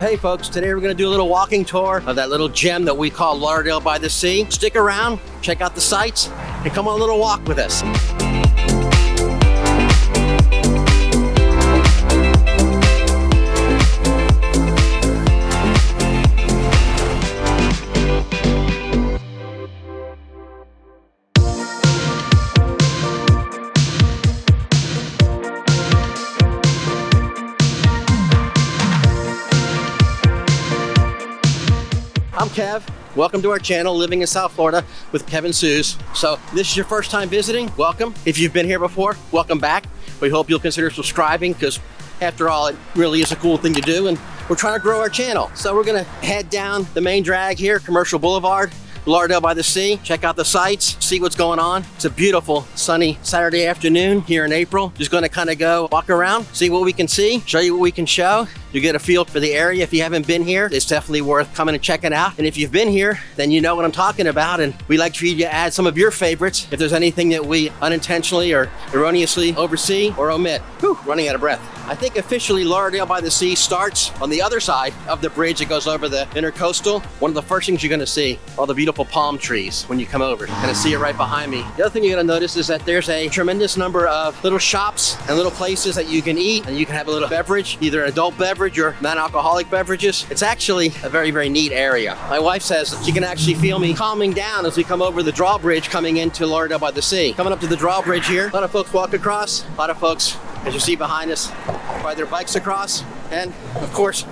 Hey folks, today we're going to do a little walking tour of that little gem that we call Lauderdale-by-the-Sea. Stick around, check out the sights, and come on a little walk with us. I'm Kev. Welcome to our channel, Living in South Florida with Kev Suz. So if this is your first time visiting, welcome. If you've been here before, welcome back. We hope you'll consider subscribing because after all, it really is a cool thing to do and we're trying to grow our channel. So we're gonna head down the main drag here, Commercial Boulevard, Lauderdale-by-the-Sea. Check out the sights, see what's going on. It's a beautiful sunny Saturday afternoon here in April. Just gonna kind of go walk around, see what we can see, show you what we can show. You get a feel for the area. If you haven't been here, it's definitely worth coming and checking out. And if you've been here, then you know what I'm talking about. And we like for you to add some of your favorites if there's anything that we unintentionally or erroneously oversee or omit. Whew, running out of breath. I think officially Lauderdale-by-the-Sea starts on the other side of the bridge that goes over the intercoastal. One of the first things you're gonna see are the beautiful palm trees when you come over. You're gonna see it right behind me. The other thing you're gonna notice is that there's a tremendous number of little shops and little places that you can eat and you can have a little beverage, either an adult beverage or non-alcoholic beverages. It's actually a very, very neat area. My wife says that she can actually feel me calming down as we come over the drawbridge coming into Lauderdale-by-the-Sea. Coming up to the drawbridge here, a lot of folks walk across, a lot of folks, as you see behind us, ride their bikes across, and of course,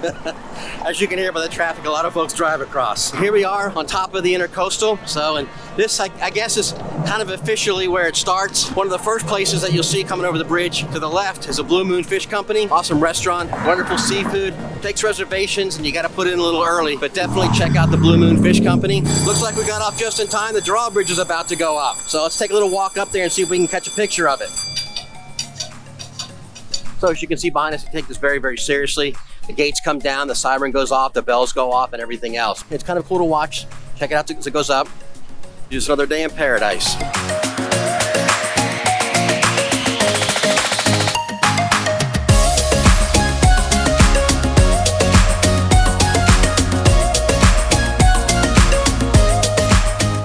as you can hear by the traffic, a lot of folks drive across. Here we are on top of the intercoastal. And this, I guess, is kind of officially where it starts. One of the first places that you'll see coming over the bridge to the left is a Blue Moon Fish Company. Awesome restaurant, wonderful seafood. Takes reservations and you got to put in a little early, but definitely check out the Blue Moon Fish Company. Looks like we got off just in time. The drawbridge is about to go up. So let's take a little walk up there and see if we can catch a picture of it. So as you can see behind us, we take this very, very seriously. The gates come down, the siren goes off, the bells go off, and everything else. It's kind of cool to watch. Check it out as it goes up. Just another day in paradise.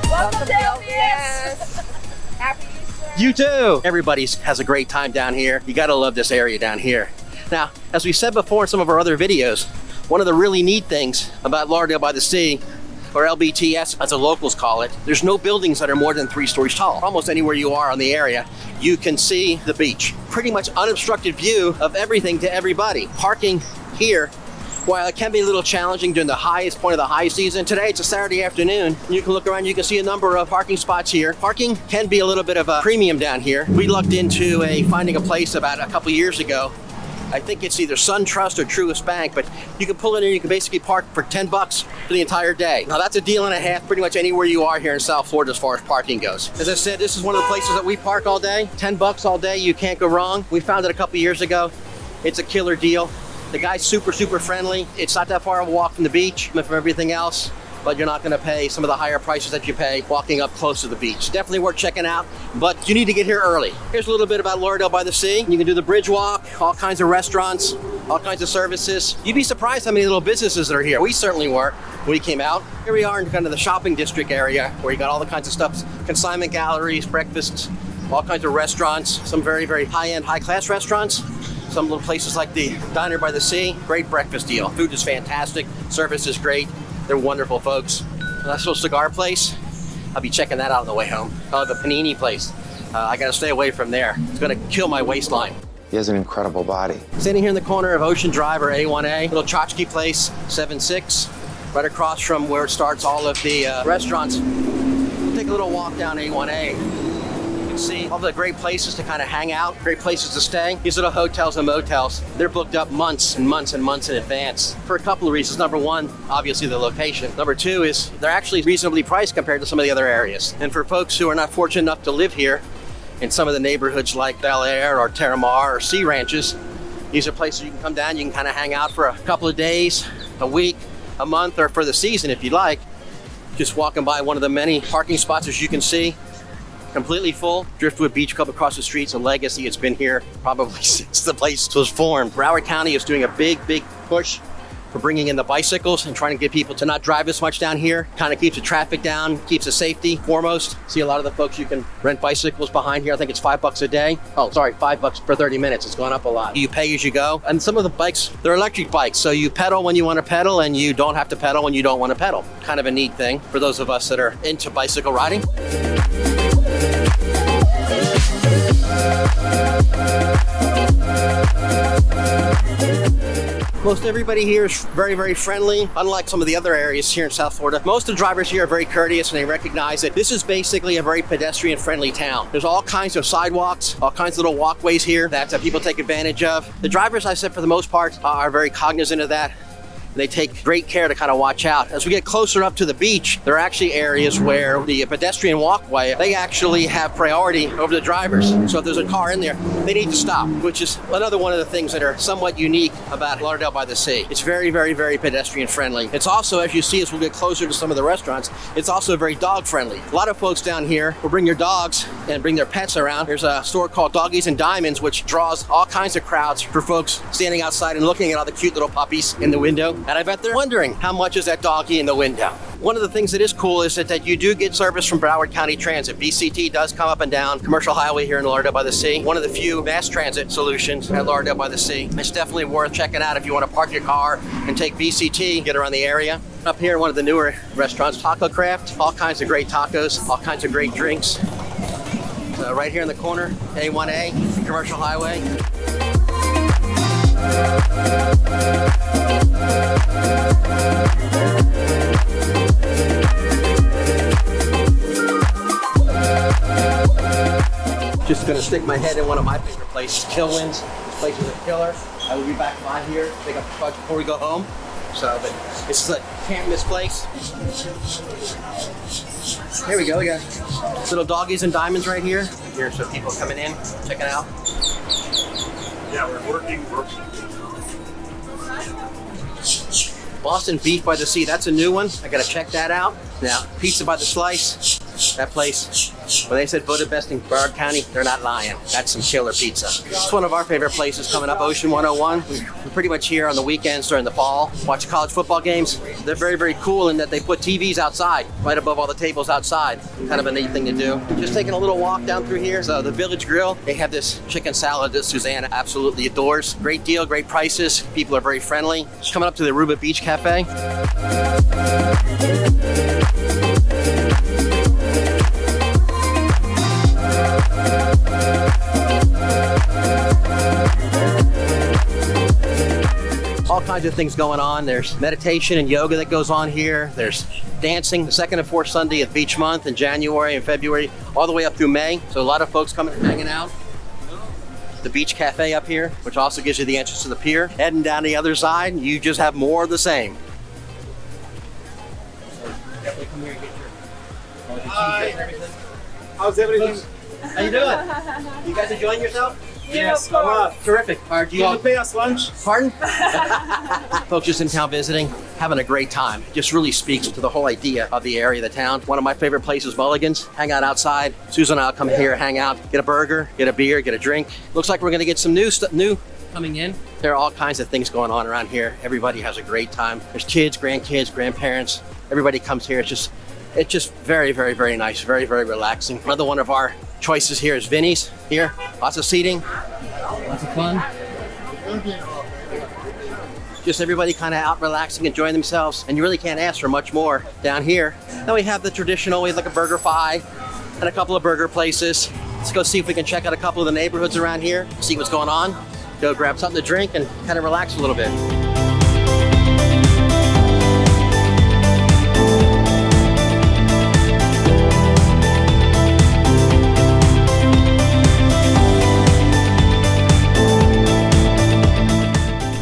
Welcome to LBS. Happy Easter. You too. Everybody has a great time down here. You gotta love this area down here. Now, as we said before in some of our other videos, one of the really neat things about Lauderdale-by-the-Sea, or LBTS as the locals call it, there's no buildings that are more than 3 stories tall. Almost anywhere you are on the area, you can see the beach. Pretty much unobstructed view of everything to everybody. Parking here, while it can be a little challenging during the highest point of the high season, today it's a Saturday afternoon. You can look around, you can see a number of parking spots here. Parking can be a little bit of a premium down here. We lucked into finding a place about a couple years ago. I think it's either SunTrust or Truist Bank, but you can pull in and you can basically park for 10 bucks for the entire day. Now that's a deal and a half pretty much anywhere you are here in South Florida as far as parking goes. As I said, this is one of the places that we park all day. 10 bucks all day, you can't go wrong. We found it a couple years ago. It's a killer deal. The guy's super, super friendly. It's not that far of a walk from the beach and from everything else, but you're not gonna pay some of the higher prices that you pay walking up close to the beach. Definitely worth checking out, but you need to get here early. Here's a little bit about Lauderdale-by-the-Sea. You can do the bridge walk, all kinds of restaurants, all kinds of services. You'd be surprised how many little businesses that are here. We certainly were when we came out. Here we are in kind of the shopping district area where you got all the kinds of stuff, consignment galleries, breakfasts, all kinds of restaurants, some very, very high-end, high-class restaurants. Some little places like the Diner by the Sea, great breakfast deal. Food is fantastic, service is great. They're wonderful folks. Nice little cigar place. I'll be checking that out on the way home. Oh, the panini place. I gotta stay away from there. It's gonna kill my waistline. He has an incredible body. Standing here in the corner of Ocean Drive or A1A, little tchotchke place, 7-6, right across from where it starts all of the restaurants. We'll take a little walk down A1A. You can see all the great places to kind of hang out, great places to stay. These little hotels and motels, they're booked up months and months and months in advance for a couple of reasons. Number one, obviously the location. Number two is they're actually reasonably priced compared to some of the other areas. And for folks who are not fortunate enough to live here in some of the neighborhoods like Bel Air or Terramar or Sea Ranches, these are places you can come down, you can kind of hang out for a couple of days, a week, a month, or for the season if you'd like. Just walking by one of the many parking spots, as you can see, completely full. Driftwood Beach Club across the street's a legacy. It's been here probably since the place was formed. Broward County is doing a big, big push for bringing in the bicycles and trying to get people to not drive as much down here. Kind of keeps the traffic down, keeps the safety foremost. See a lot of the folks, you can rent bicycles behind here. I think it's $5 a day. Oh, sorry, $5 for 30 minutes. It's gone up a lot. You pay as you go. And some of the bikes, they're electric bikes. So you pedal when you want to pedal and you don't have to pedal when you don't want to pedal. Kind of a neat thing for those of us that are into bicycle riding. Most everybody here is very, very friendly. Unlike some of the other areas here in South Florida, most of the drivers here are very courteous and they recognize that this is basically a very pedestrian-friendly town. There's all kinds of sidewalks, all kinds of little walkways here that people take advantage of. The drivers, I said, for the most part, are very cognizant of that. They take great care to kind of watch out. As we get closer up to the beach, there are actually areas where the pedestrian walkway, they actually have priority over the drivers. So if there's a car in there, they need to stop, which is another one of the things that are somewhat unique about Lauderdale-by-the-Sea. It's very, very, very pedestrian friendly. It's also, as you see, as we get closer to some of the restaurants, it's also very dog friendly. A lot of folks down here will bring your dogs and bring their pets around. There's a store called Doggies and Diamonds, which draws all kinds of crowds for folks standing outside and looking at all the cute little puppies in the window. And I bet they're wondering, how much is that doggy in the window? One of the things that is cool is that you do get service from Broward County Transit. BCT does come up and down Commercial Highway here in Lauderdale-by-the-Sea. One of the few mass transit solutions at Lauderdale-by-the-Sea. It's definitely worth checking out if you want to park your car and take BCT, get around the area. Up here, one of the newer restaurants, Taco Craft. All kinds of great tacos, all kinds of great drinks. So right here in the corner, A1A, Commercial Highway. Just gonna stick my head in one of my favorite places, Killwinds. This place is a killer. I will be back by here, pick up the truck before we go home. So, but this is a can't miss place. Here we go, we got little Doggies and Diamonds right here. Here, so people coming in, check it out. Yeah, we're working. Boston Beef by the Sea, that's a new one. I gotta check that out. Now, Pizza by the Slice, that place, when they said voted best in Broward County, they're not lying. That's some killer pizza. It's one of our favorite places coming up, Ocean 101. We're pretty much here on the weekends during the fall, watch college football games. They're very, very cool in that they put TVs outside, right above all the tables outside. Kind of a neat thing to do. Just taking a little walk down through here. So the Village Grill, they have this chicken salad that Susanna absolutely adores. Great deal, great prices. People are very friendly. Coming up to the Aruba Beach Cafe. All kinds of things going on. There's meditation and yoga that goes on here. There's dancing the second and fourth Sunday of beach month in January and February, all the way up through May. So a lot of folks coming and hanging out. The beach cafe up here, which also gives you the entrance to the pier. Heading down the other side, you just have more of the same. So definitely come here and get your Hi. and everything. How's everything? How you doing? You guys enjoying yourself? Yes, a lot. Terrific. All right, do you You all want to pay us lunch? Pardon? Folks just in town visiting, having a great time. Just really speaks to the whole idea of the area, the town. One of my favorite places, Mulligan's. Hang out outside. Susan and I'll come here, hang out, get a burger, get a beer, get a drink. Looks like we're gonna get some new coming in. There are all kinds of things going on around here. Everybody has a great time. There's kids, grandkids, grandparents. Everybody comes here. It's just very, very, very nice. Very, very relaxing. Another one of our choices here is Vinny's here. Lots of seating, lots of fun. Just everybody kind of out relaxing, enjoying themselves, and you really can't ask for much more down here. Then we have the traditional, we have like a burger pie and a couple of burger places. Let's go see if we can check out a couple of the neighborhoods around here, see what's going on. Go grab something to drink and kind of relax a little bit.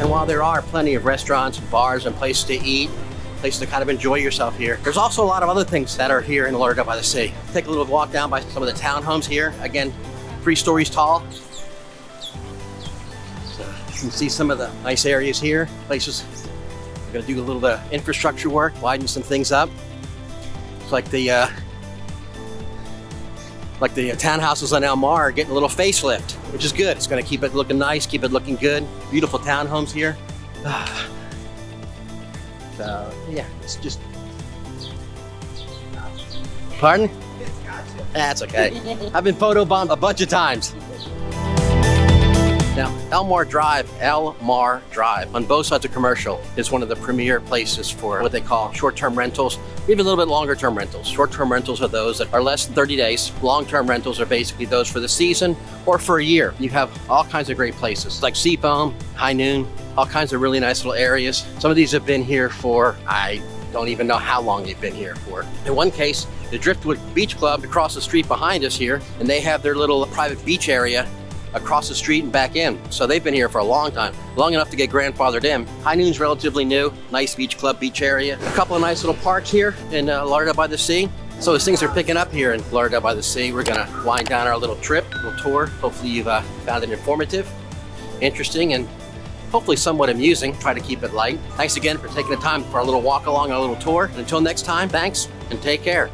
While there are plenty of restaurants, bars, and places to eat, places to kind of enjoy yourself here, there's also a lot of other things that are here in Lauderdale-by-the-Sea. Take a little walk down by some of the townhomes here. Again, 3 stories tall. So you can see some of the nice areas here. Places, we're gonna do a little bit of infrastructure work, widen some things up. It's like the townhouses on El Mar are getting a little facelift, which is good. It's gonna keep it looking nice, keep it looking good. Beautiful townhomes here. So yeah, it's just. Pardon? That's okay. I've been photobombed a bunch of times. Now, Elmar Drive, on both sides of Commercial, is one of the premier places for what they call short-term rentals, even a little bit longer-term rentals. Short-term rentals are those that are less than 30 days. Long-term rentals are basically those for the season or for a year. You have all kinds of great places, like Seafoam, High Noon, all kinds of really nice little areas. Some of these have been here for, I don't even know how long they've been here for. In one case, the Driftwood Beach Club across the street behind us here, and they have their little private beach area across the street and back in. So they've been here for a long time, long enough to get grandfathered in. High Noon's relatively new, nice beach club, beach area. A couple of nice little parks here in Lauderdale-by-the-Sea. So as things are picking up here in Lauderdale-by-the-Sea, we're gonna wind down our little trip, little tour. Hopefully you've found it informative, interesting, and hopefully somewhat amusing. Try to keep it light. Thanks again for taking the time for our little walk along, our little tour. And until next time, thanks and take care.